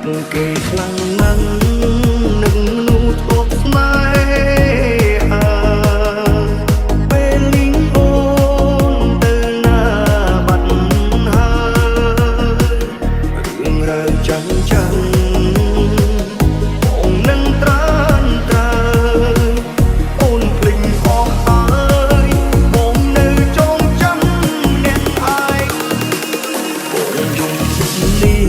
នឹកគេខ្លាំងណាស់នឹងមនុស្សធ្លាប់ស្នេហាពេលលីងអូនទៅណាបាត់ហើយរឿងរ៉ាវចាំចាំបងនឹងត្រានត្រើយអូនភ្លេចអស់ហើយបងនៅចងចាំអ្នកឯងបងយំនេះ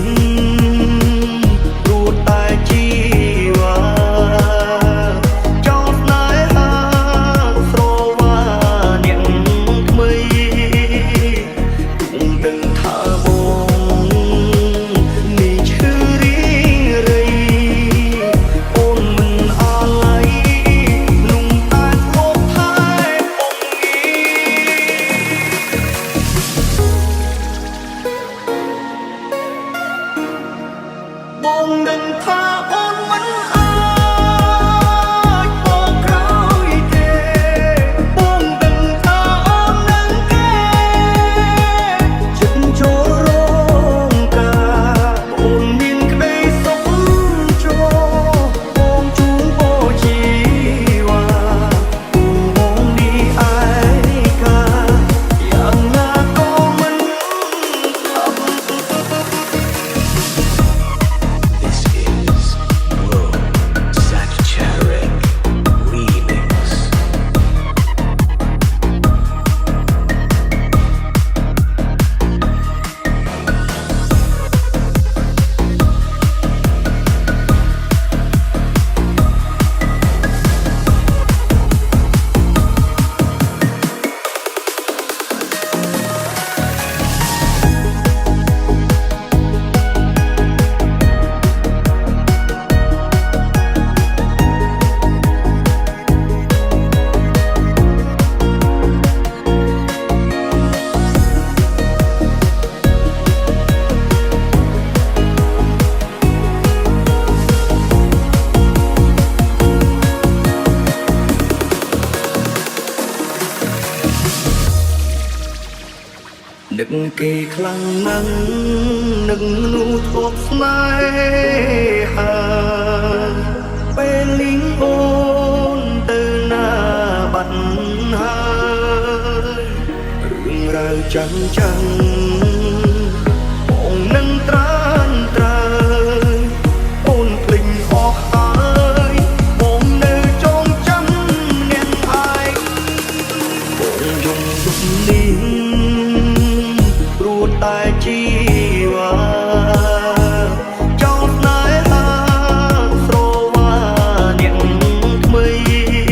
បងនឹងថាអូនមិនអាចមកក្រោយទេបងនឹងថាអូននឹងគេចិត្តចូលរងការអូនមានក្តីសុខចូលបងជូនបូជាវ៉ាបងនេះឯកាយ៉ាងណាក៏មិនស្លាប់ នឹកគេខ្លាំងណាស់នឹងមនុស្សធ្លាប់ស្នេហាពេលលីងអូនទៅណាបាត់ហើយរឿងរ៉ាវចាំចាំ